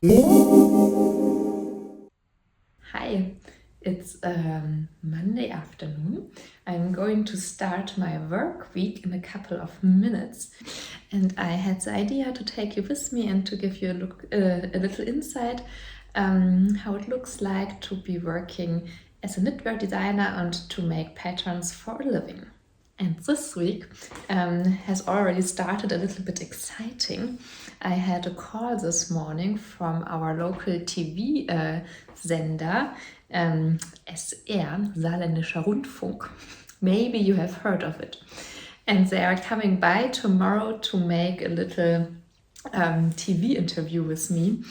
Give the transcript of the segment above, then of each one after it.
Hi, it's Monday afternoon. I'm going to start my work week in a couple of minutes, and I had the idea to take you with me and to give you a little insight how it looks like to be working as a knitwear designer and to make patterns for a living. And this week has already started a little bit exciting. I had a call this morning from our local TV Sender, SR, Saarländischer Rundfunk. Maybe you have heard of it. And they are coming by tomorrow to make a little TV interview with me.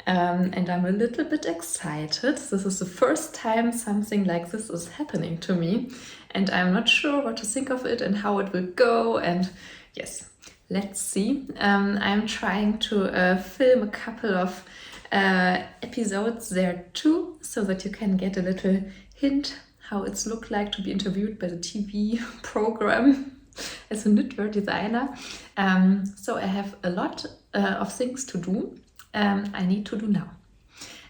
And I'm a little bit excited. This is the first time something like this is happening to me, and I'm not sure what to think of it and how it will go. And yes, let's see. I'm trying to film a couple of episodes there too, so that you can get a little hint how it's looked like to be interviewed by the TV program as a knitwear designer. So I have a lot of things to do. I need to do now.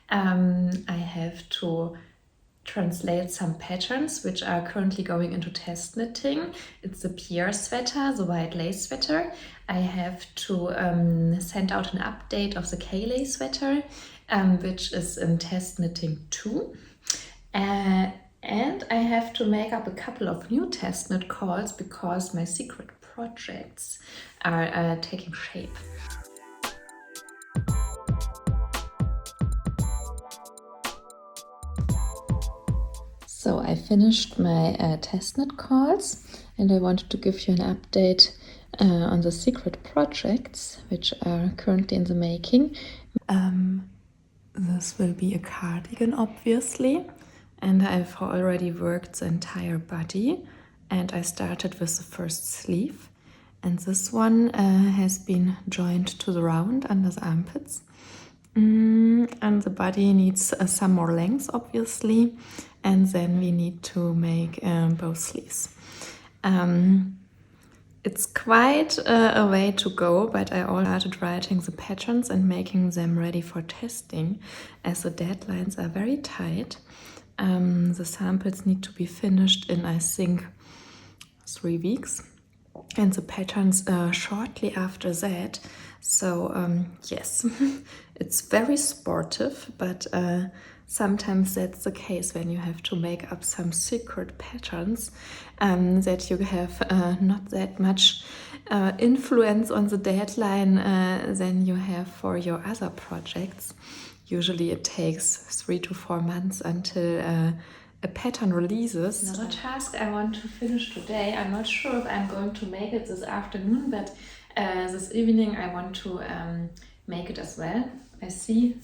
I have to translate some patterns which are currently going into test knitting. It's the Pierre sweater, the white lace sweater. I have to send out an update of the K-lay sweater, which is in test knitting too. And I have to make up a couple of new test knit calls because my secret projects are taking shape. So I finished my test knit calls, and I wanted to give you an update on the secret projects which are currently in the making. This will be a cardigan, obviously, and I've already worked the entire body, and I started with the first sleeve, and this one has been joined to the round under the armpits. And the body needs some more length, obviously, and then we need to make both sleeves. It's quite a way to go, but I already started writing the patterns and making them ready for testing, as the deadlines are very tight. The samples need to be finished in, I think, 3 weeks, and the patterns shortly after that. So yes, it's very sportive, but sometimes that's the case when you have to make up some secret patterns, that you have not that much influence on the deadline than you have for your other projects. Usually it takes 3 to 4 months until a pattern releases. Another task I want to finish today. I'm not sure if I'm going to make it this afternoon, but this evening I want to make it as well. I see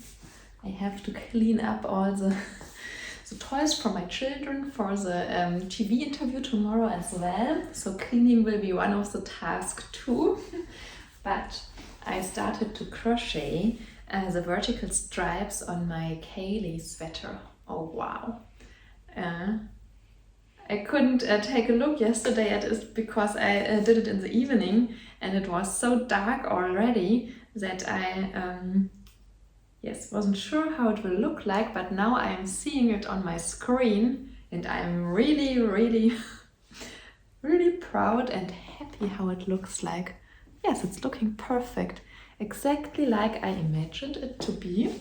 I have to clean up all the toys for my children for the TV interview tomorrow as well. So cleaning will be one of the tasks too. But I started to crochet the vertical stripes on my Kaylee sweater. Oh wow. I couldn't take a look yesterday at it because I did it in the evening, and it was so dark already that I wasn't sure how it will look like, but now I'm seeing it on my screen, and I'm really, really, really proud and happy how it looks like. Yes, it's looking perfect, exactly like I imagined it to be.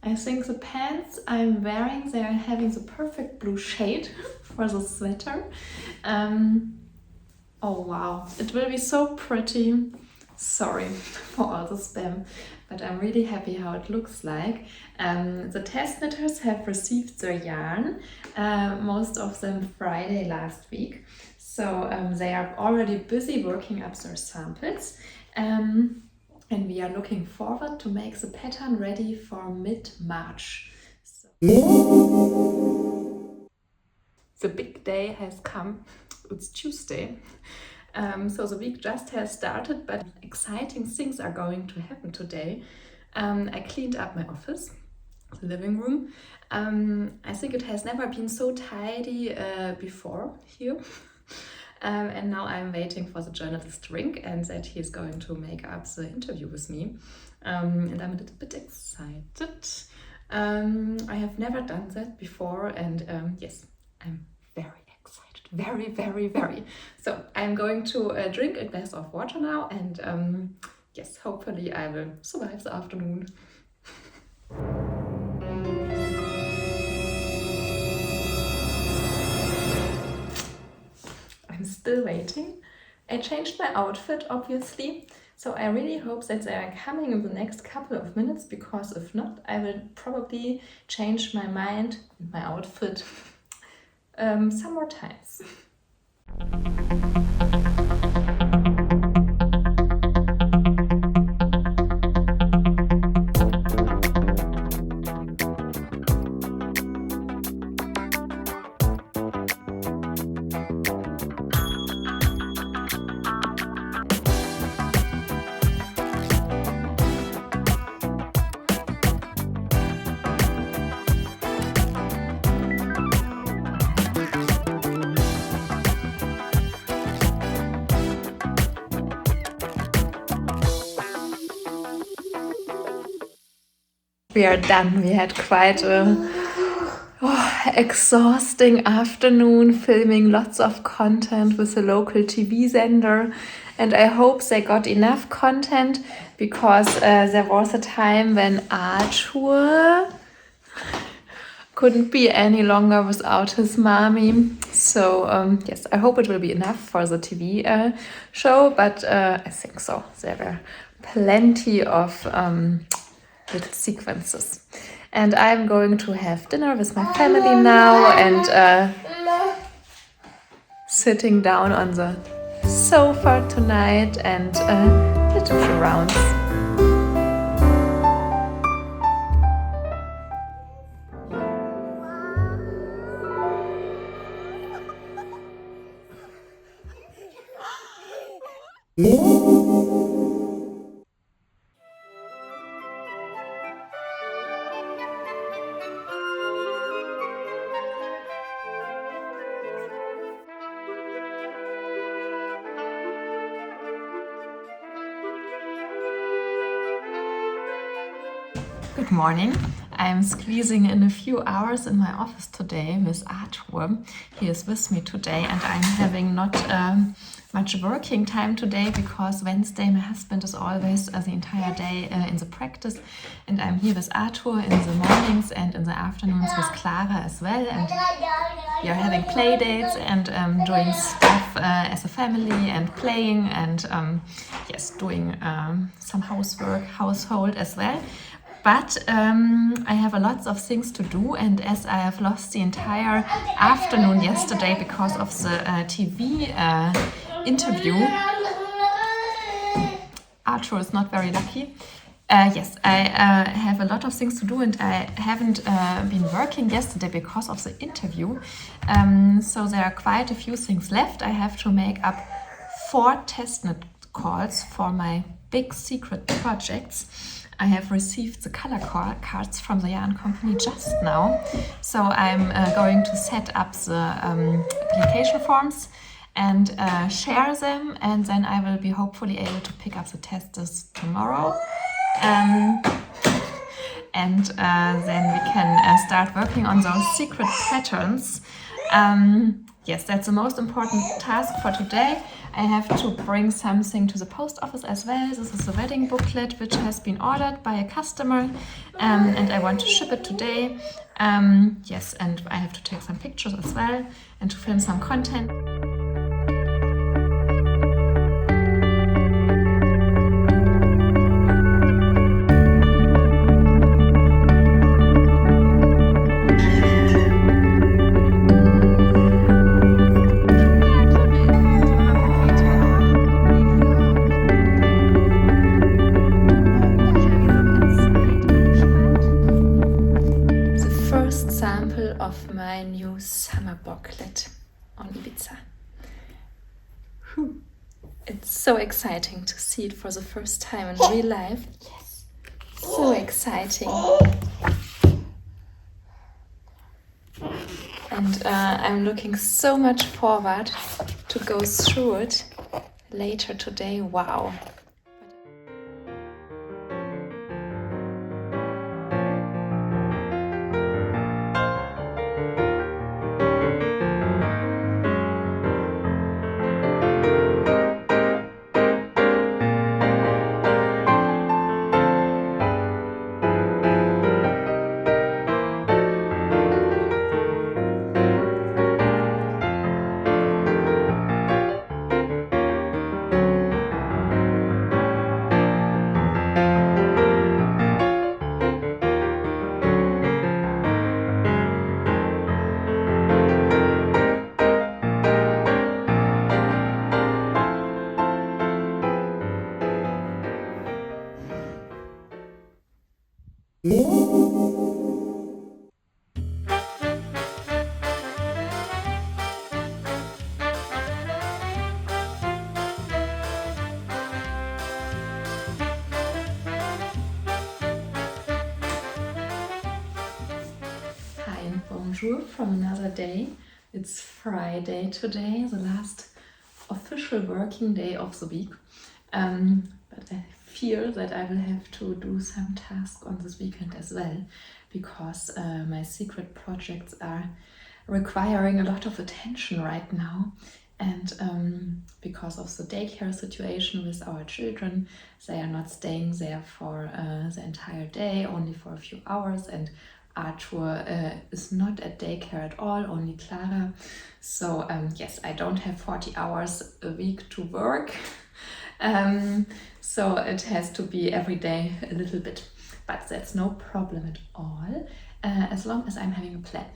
I think the pants I'm wearing, they are having the perfect blue shade for the sweater. Oh wow, it will be so pretty. Sorry for all the spam, but I'm really happy how it looks like. The test knitters have received their yarn, most of them Friday last week. So they are already busy working up their samples. And we are looking forward to make the pattern ready for mid-March. So the big day has come. It's Tuesday. So the week just has started, but exciting things are going to happen today. I cleaned up my office, the living room. I think it has never been so tidy before here. And now I'm waiting for the journalist to ring and that he is going to make up the interview with me. And I'm a little bit excited. I have never done that before, and yes, I'm very excited. Very, very, very. So I'm going to drink a glass of water now, and yes, hopefully I will survive the afternoon. I'm still waiting. I changed my outfit, obviously, so I really hope that they are coming in the next couple of minutes, because if not, I will probably change my mind and my outfit some more times. We are done. We had quite a exhausting afternoon filming lots of content with a local TV sender, and I hope they got enough content, because there was a time when Arthur couldn't be any longer without his mommy. So yes, I hope it will be enough for the TV show, but I think so. There were plenty of little sequences. And I'm going to have dinner with my family now, and sitting down on the sofa tonight and little few rounds. Good morning. I'm squeezing in a few hours in my office today with Arthur. He is with me today, and I'm having not much working time today, because Wednesday my husband is always the entire day in the practice, and I'm here with Arthur in the mornings and in the afternoons with Clara as well, and we are having play dates and doing stuff as a family and playing, and yes, doing some household as well. But I have a lots of things to do, and as I have lost the entire afternoon yesterday because of the TV interview, Arthur is not very lucky. Yes, I have a lot of things to do, and I haven't been working yesterday because of the interview. So there are quite a few things left. I have to make up 4 testnet calls for my big secret projects. I have received the color cards from the yarn company just now, so I'm going to set up the application forms and share them, and then I will be hopefully able to pick up the testers tomorrow, and then we can start working on those secret patterns. Yes, that's the most important task for today. I have to bring something to the post office as well. This is the wedding booklet, which has been ordered by a customer, and I want to ship it today. Yes, and I have to take some pictures as well and to film some content. Of my new summer booklet on Ibiza. It's so exciting to see it for the first time in real life. Yes, so exciting. And I'm looking so much forward to go through it later today. Wow. Hi and bonjour from another day. It's Friday today, the last official working day of the week. But I fear that I will have to do some tasks on this weekend as well, because my secret projects are requiring a lot of attention right now. And because of the daycare situation with our children, they are not staying there for the entire day, only for a few hours. And Arthur is not at daycare at all, only Clara. So yes, I don't have 40 hours a week to work. So it has to be every day a little bit. But that's no problem at all, as long as I'm having a plan.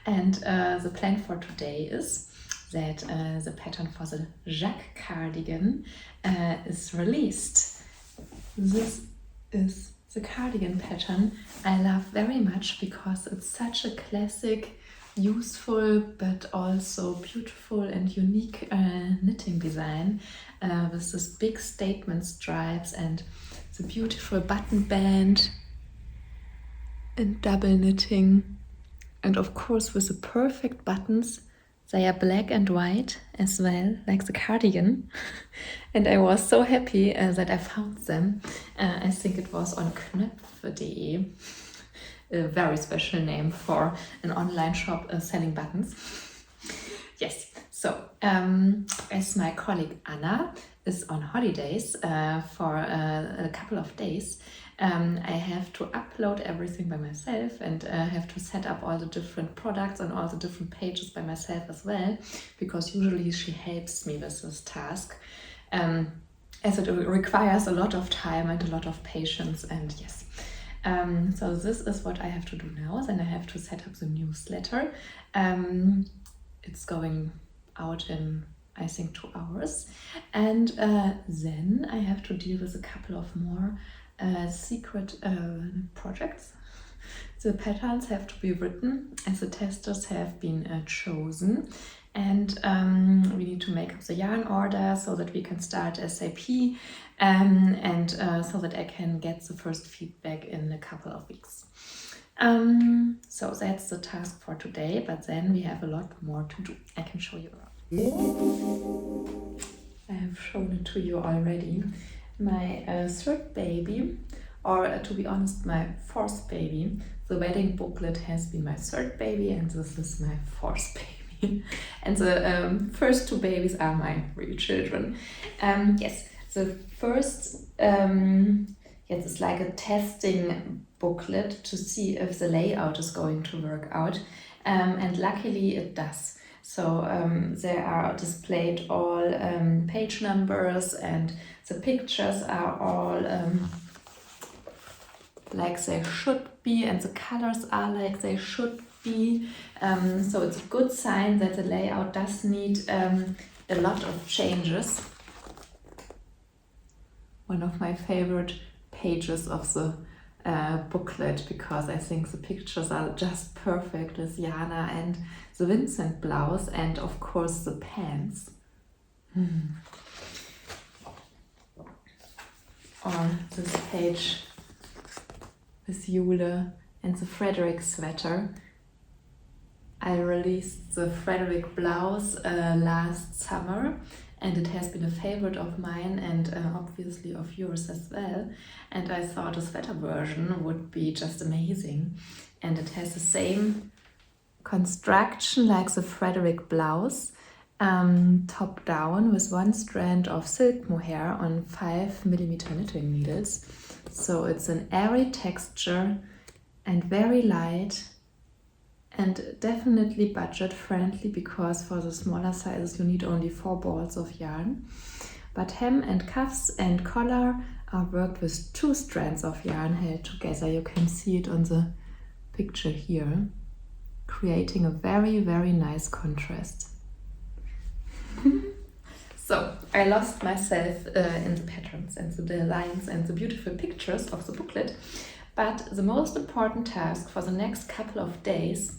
And the plan for today is that the pattern for the Jacques Cardigan is released. This is the cardigan pattern I love very much because it's such a classic, useful but also beautiful and unique knitting design with this big statement stripes and the beautiful button band and double knitting, and of course with the perfect buttons. They are black and white as well, like the cardigan. And I was so happy that I found them. I think it was on knöpfe.de, a very special name for an online shop selling buttons. Yes, so as my colleague Anna is on holidays for a couple of days, I have to upload everything by myself and have to set up all the different products on all the different pages by myself as well, because usually she helps me with this task, as it requires a lot of time and a lot of patience. And yes, so this is what I have to do now. Then I have to set up the newsletter. It's going out in, I think, 2 hours, and then I have to deal with a couple of more secret projects. The patterns have to be written as the testers have been chosen, and we need to make up the yarn order so that we can start SAP, and so that I can get the first feedback in a couple of weeks. So that's the task for today, but then we have a lot more to do. I can show you around. I have shown it to you already. My third baby, or to be honest, my fourth baby. The wedding booklet has been my third baby, and this is my fourth baby. And the first two babies are my real children. Yes, the first, yes, it's like a testing booklet to see if the layout is going to work out, and luckily it does. So there are displayed all page numbers, and the pictures are all like they should be, and the colors are like they should be. So it's a good sign that the layout does need a lot of changes. One of my favorite pages of the booklet, because I think the pictures are just perfect with Johanna and the Vincent blouse, and of course the pants. Or this page with Jule and the Frederick sweater. I released the Frederick blouse last summer, and it has been a favorite of mine and obviously of yours as well. And I thought a sweater version would be just amazing. And it has the same construction like the Frederick blouse, top down with one strand of silk mohair on 5mm knitting needles. So it's an airy texture and very light, and definitely budget friendly, because for the smaller sizes you need only 4 balls of yarn. But hem and cuffs and collar are worked with 2 strands of yarn held together. You can see it on the picture here, creating a very, very nice contrast. So I lost myself in the patterns and the lines and the beautiful pictures of the booklet. But the most important task for the next couple of days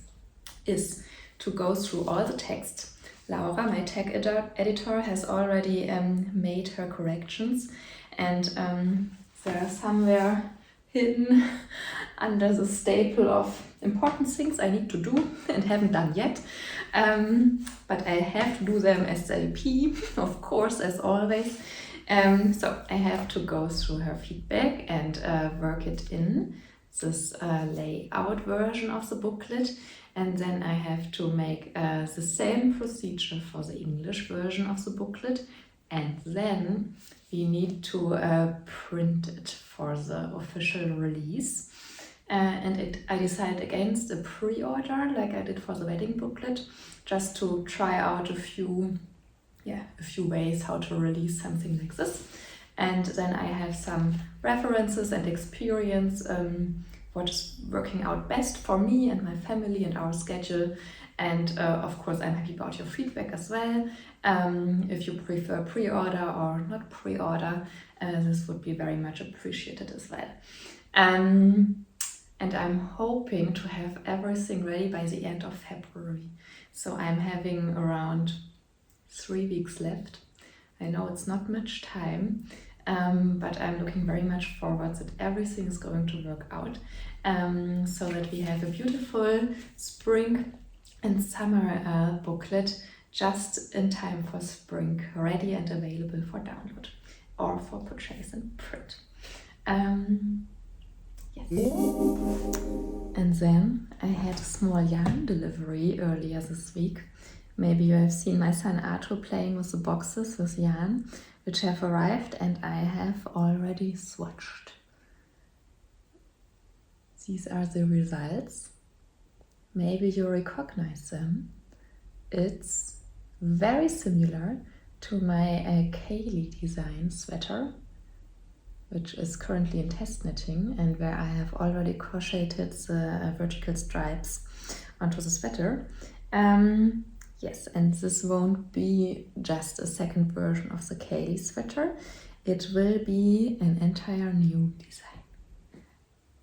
is to go through all the text. Laura, my tag editor, has already made her corrections, and they are somewhere hidden under the staple of important things I need to do and haven't done yet. But I have to do them as LP, of course, as always. So I have to go through her feedback and work it in this layout version of the booklet. And then I have to make the same procedure for the English version of the booklet. And then we need to print it for the official release. I decided against a pre-order like I did for the wedding booklet, just to try out a few ways how to release something like this. And then I have some references and experience, what is working out best for me and my family and our schedule. And of course, I'm happy about your feedback as well. If you prefer pre-order or not pre-order, this would be very much appreciated as well. And I'm hoping to have everything ready by the end of February. So I'm having around 3 weeks left. I know it's not much time, but I'm looking very much forward that everything is going to work out, so that we have a beautiful spring and summer booklet just in time for spring, ready and available for download or for purchase and print. Yes. And then I had a small yarn delivery earlier this week. Maybe you have seen my son Arthur playing with the boxes with yarn, which have arrived, and I have already swatched. These are the results. Maybe you recognize them. It's very similar to my Kaylee design sweater, which is currently in test knitting, and where I have already crocheted the vertical stripes onto the sweater. Yes, and this won't be just a second version of the Kaylee sweater. It will be an entire new design.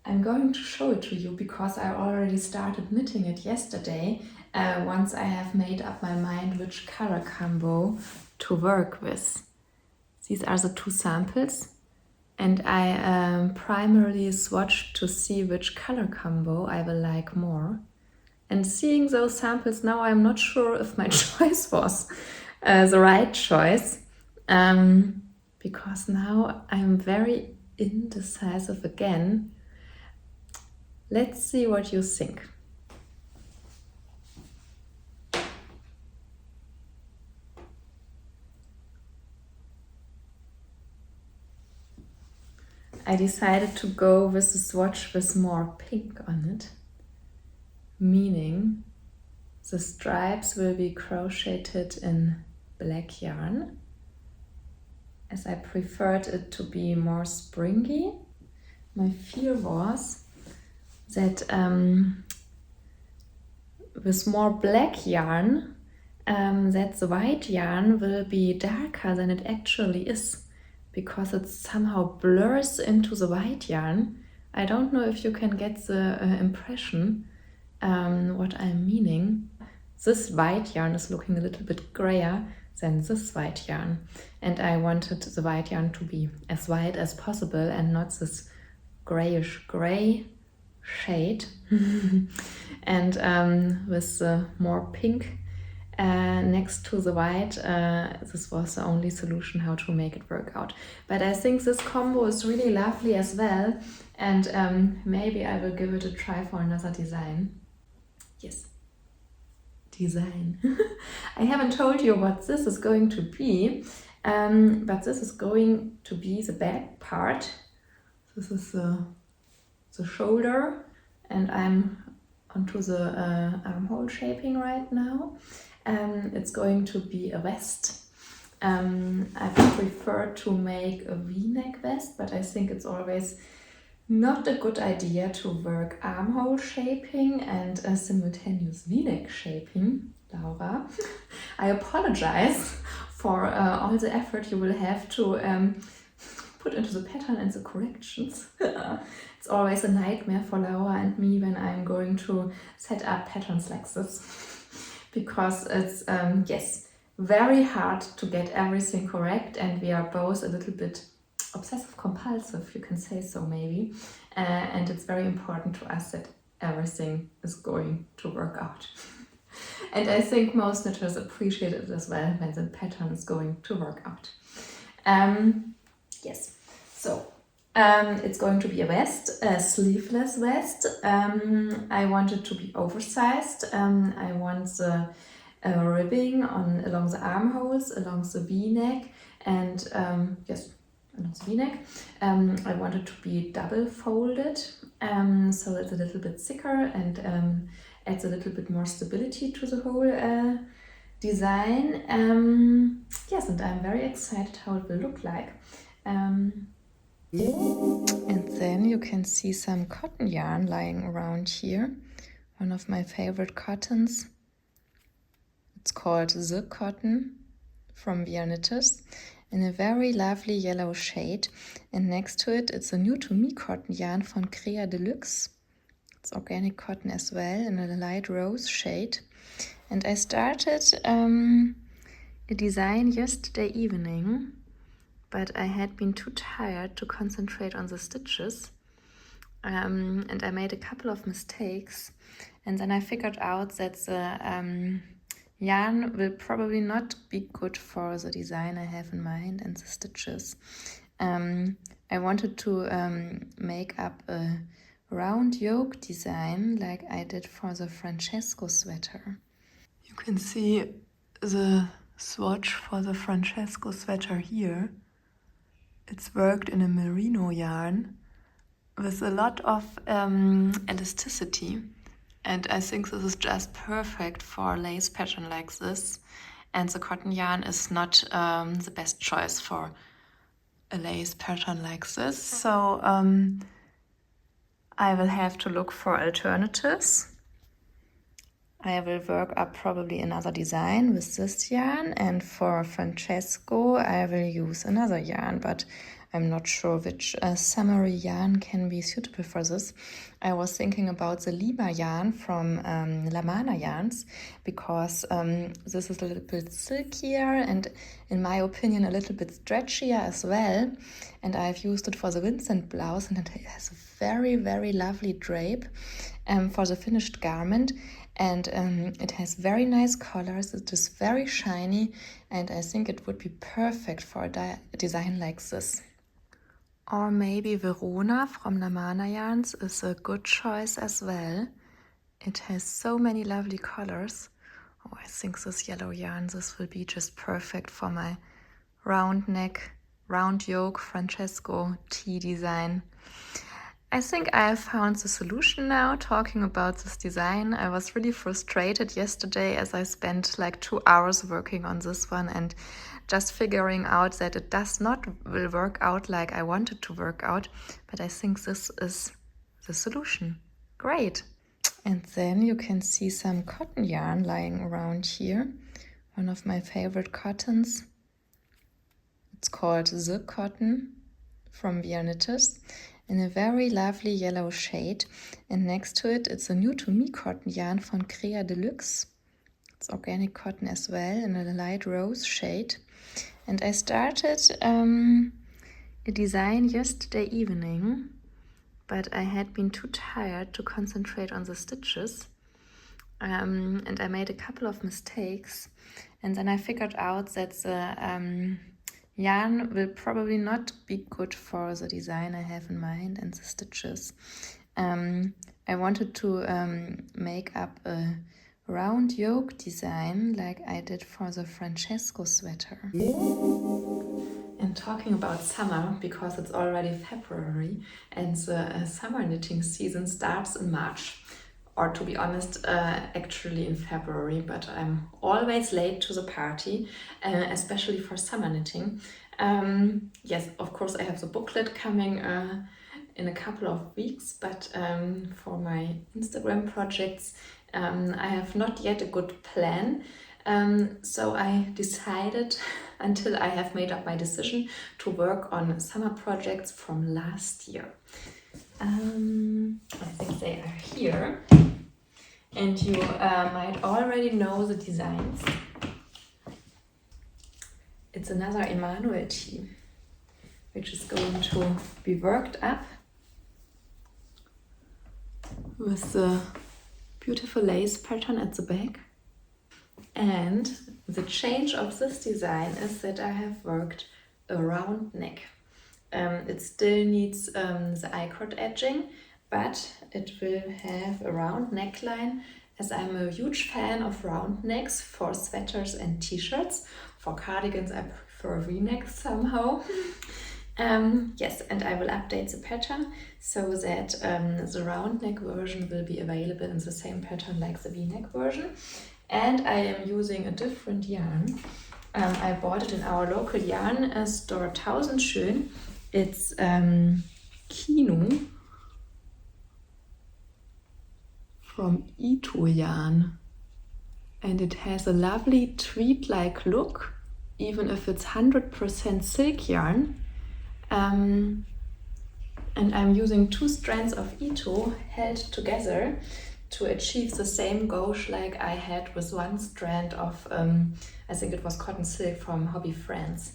I'm going to show it to you because I already started knitting it yesterday, once I have made up my mind which color combo to work with. These are the 2 samples, and I primarily swatched to see which color combo I will like more. And seeing those samples now, I'm not sure if my choice was the right choice, because now I'm very indecisive again. Let's see what you think. I decided to go with a swatch with more pink on it, meaning the stripes will be crocheted in black yarn, as I preferred it to be more springy. My fear was that with more black yarn, that the white yarn will be darker than it actually is, because it somehow blurs into the white yarn. I don't know if you can get the impression what I'm meaning. This white yarn is looking a little bit grayer than this white yarn, and I wanted the white yarn to be as white as possible and not this grayish gray shade. And with the more pink next to the white, this was the only solution how to make it work out. But I think this combo is really lovely as well, and maybe I will give it a try for another design. Yes, design. I haven't told you what this is going to be, but this is going to be the back part. This is the shoulder, and I'm onto the armhole shaping right now. It's going to be a vest. I prefer to make a V-neck vest, but I think it's always not a good idea to work armhole shaping and a simultaneous V-neck shaping, Laura. I apologize for all the effort you will have to put into the pattern and the corrections. It's always a nightmare for Laura and me when I'm going to set up patterns like this, because it's, yes, very hard to get everything correct, and we are both a little bit obsessive compulsive, you can say so maybe, and it's very important to us that everything is going to work out. And I think most knitters appreciate it as well when the pattern is going to work out. Yes, so it's going to be a vest, a sleeveless vest. I want it to be oversized. I want the ribbing along the armholes, along the V-neck, and yes, along the V-neck. I want it to be double folded, so it's a little bit thicker and adds a little bit more stability to the whole design. Yes, and I'm very excited how it will look like. And then you can see some cotton yarn lying around here. One of my favorite cottons. It's called The Cotton from We Are Knitters in a very lovely yellow shade. And next to it, it's a new to me cotton yarn from Crea Deluxe. It's organic cotton as well in a light rose shade. And I started a design yesterday evening, but I had been too tired to concentrate on the stitches, and I made a couple of mistakes, and then I figured out that the yarn will probably not be good for the design I have in mind and the stitches. I wanted to make up a round yoke design like I did for the Francesco sweater. You can see the swatch for the Francesco sweater here. It's worked in a merino yarn with a lot of elasticity, and I think this is just perfect for a lace pattern like this, and the cotton yarn is not the best choice for a lace pattern like this, so I will have to look for alternatives. I will work up probably another design with this yarn, and for Francesco I will use another yarn, but I'm not sure which summery yarn can be suitable for this. I was thinking about the Lima yarn from La Mana Yarns, because this is a little bit silkier and, in my opinion, a little bit stretchier as well. And I've used it for the Vincent blouse, and it has a very, very lovely drape for the finished garment. And it has very nice colors, it is very shiny, and I think it would be perfect for a design like this. Or maybe Verona from La Mana Yarns is a good choice as well. It has so many lovely colors. Oh, I think this yellow yarn, this will be just perfect for my round neck, round yoke Francesco tea design. I think I have found the solution now, talking about this design. I was really frustrated yesterday as I spent like 2 hours working on this one and just figuring out that it does not will work out like I wanted to work out. But I think this is the solution. Great. And then you can see some cotton yarn lying around here. One of my favorite cottons. It's called The Cotton from We Are Knitters in a very lovely yellow shade, and next to it, it's a new to me cotton yarn from Crea Deluxe. It's organic cotton as well in a light rose shade. And I started a design yesterday evening, but I had been too tired to concentrate on the stitches. And I made a couple of mistakes, and then I figured out that the yarn will probably not be good for the design I have in mind and the stitches. I wanted to make up a round yoke design like I did for the Francesco sweater. And talking about summer, because it's already February and the summer knitting season starts in March. Or to be honest, actually in February, but I'm always late to the party, especially for summer knitting. Yes, of course I have the booklet coming in a couple of weeks, but for my Instagram projects, I have not yet a good plan. So I decided, until I have made up my decision, to work on summer projects from last year. I think they are here, and you might already know the designs. It's another Emmanuel tee, which is going to be worked up with the beautiful lace pattern at the back. And the change of this design is that I have worked a round neck. It still needs the I-cord edging, but it will have a round neckline, as I'm a huge fan of round necks for sweaters and t-shirts. For cardigans I prefer v-necks somehow. Yes, and I will update the pattern so that the round neck version will be available in the same pattern like the v-neck version. And I am using a different yarn. I bought it in our local yarn store Tausendschön. It's Kino from Ito yarn, and it has a lovely tweed-like look, even if it's 100% silk yarn. And I'm using 2 strands of Ito held together to achieve the same gauge like I had with 1 strand of, I think it was cotton silk from Hobby France.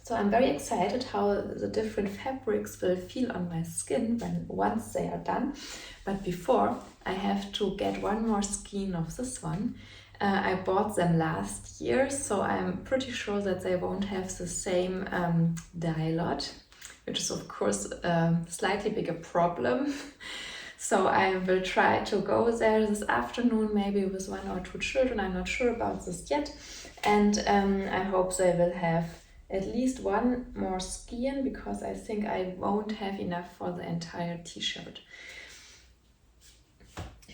So I'm very excited how the different fabrics will feel on my skin once they are done. But before, I have to get 1 more skein of this one. I bought them last year, so I'm pretty sure that they won't have the same dye lot, which is of course a slightly bigger problem. So I will try to go there this afternoon, maybe with 1 or 2 children. I'm not sure about this yet. And I hope they will have at least 1 more skein, because I think I won't have enough for the entire t-shirt.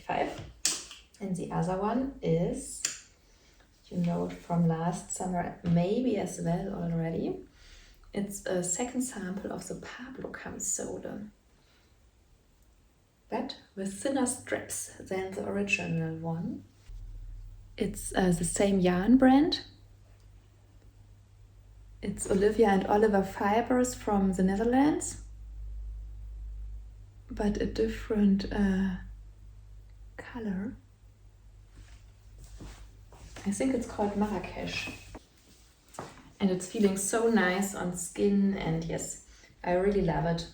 5. And the other one is, you know it from last summer, maybe as well already. It's a second sample of the Pablo camisole, but with thinner strips than the original one. It's the same yarn brand. It's Olivia and Oliver fibers from the Netherlands, but a different color. I think it's called Marrakesh. And it's feeling so nice on skin, and yes, I really love it.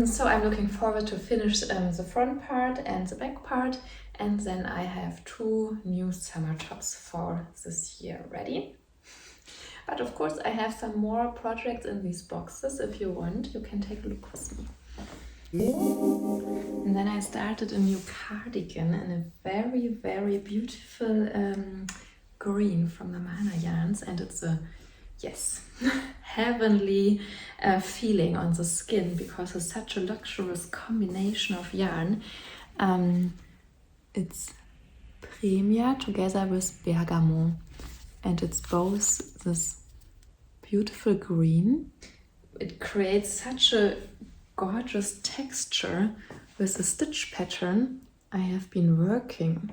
So I'm looking forward to finish the front part and the back part, and then I have 2 new summer tops for this year ready. But of course I have some more projects in these boxes. If you want, you can take a look with me. And then I started a new cardigan in a very, very beautiful green from the Mana yarns, and it's a, yes, heavenly feeling on the skin, because it's such a luxurious combination of yarn. It's Premia together with Bergamo, and it's both this beautiful green. It creates such a gorgeous texture with the stitch pattern I have been working.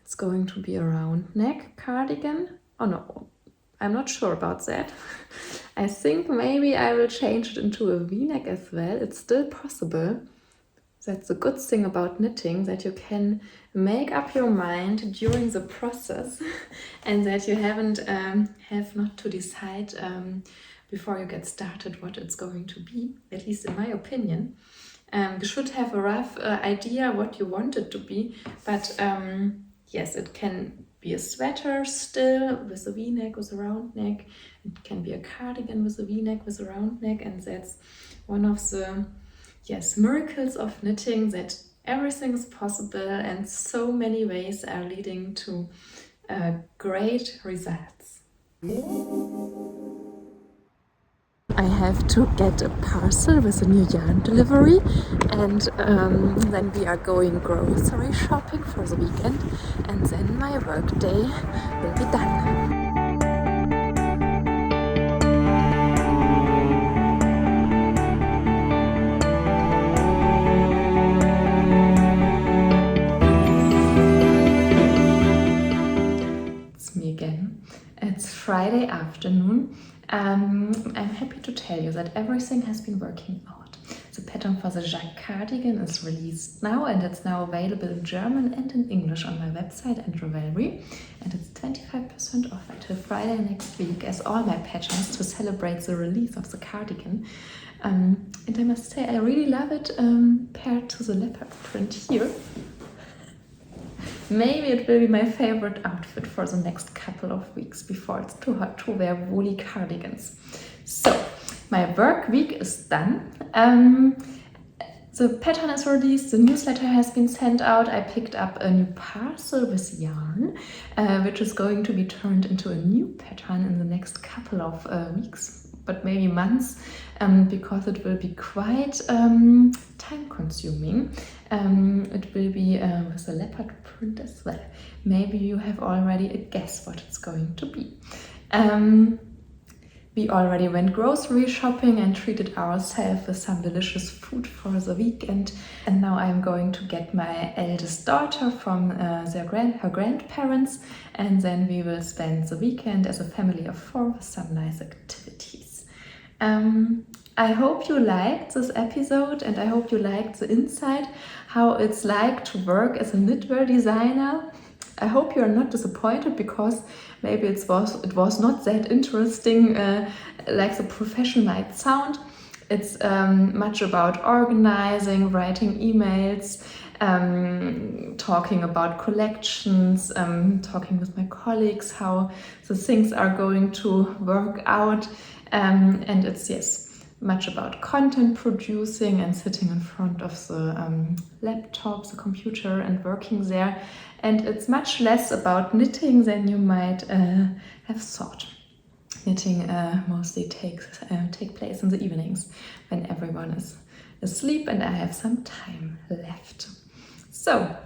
It's going to be a round neck cardigan. Oh no, I'm not sure about that. I think maybe I will change it into a v-neck as well. It's still possible. That's a good thing about knitting, that you can make up your mind during the process and that you have not to decide before you get started what it's going to be, at least in my opinion. You should have a rough idea what you want it to be, but yes, it can be a sweater still with a v-neck, with a round neck. It can be a cardigan with a v-neck, with a round neck, and that's one of the miracles of knitting, that everything is possible and so many ways are leading to great results. I have to get a parcel with a new yarn delivery, and then we are going grocery shopping for the weekend, and then my work day will be done. It's me again. It's Friday afternoon. I'm happy to tell you that everything has been working out. The pattern for the Jacques Cardigan is released now, and it's now available in German and in English on my website and Ravelry, and it's 25% off until Friday next week, as all my patterns, to celebrate the release of the cardigan. And I must say I really love it paired to the leopard print here. Maybe it will be my favorite outfit for the next couple of weeks before it's too hot to wear woolly cardigans. So, my work week is done. The pattern is released, the newsletter has been sent out. I picked up a new parcel with yarn, which is going to be turned into a new pattern in the next couple of weeks, but maybe months, because it will be quite time consuming. It will be with a leopard print as well. Maybe you have already a guess what it's going to be. We already went grocery shopping and treated ourselves with some delicious food for the weekend. And now I'm going to get my eldest daughter from her grandparents. And then we will spend the weekend as a family of 4 with some nice activities. I hope you liked this episode, and I hope you liked the insight, how it's like to work as a knitwear designer. I hope you are not disappointed, because maybe it was not that interesting like the profession might sound. It's much about organizing, writing emails, talking about collections, talking with my colleagues how the things are going to work out, and it's much about content producing and sitting in front of the laptop, the computer, and working there. And it's much less about knitting than you might have thought. Knitting mostly take place in the evenings when everyone is asleep and I have some time left. So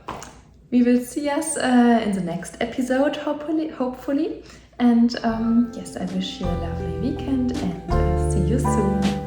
we will see us in the next episode, hopefully. And yes, I wish you a lovely weekend, and see you soon.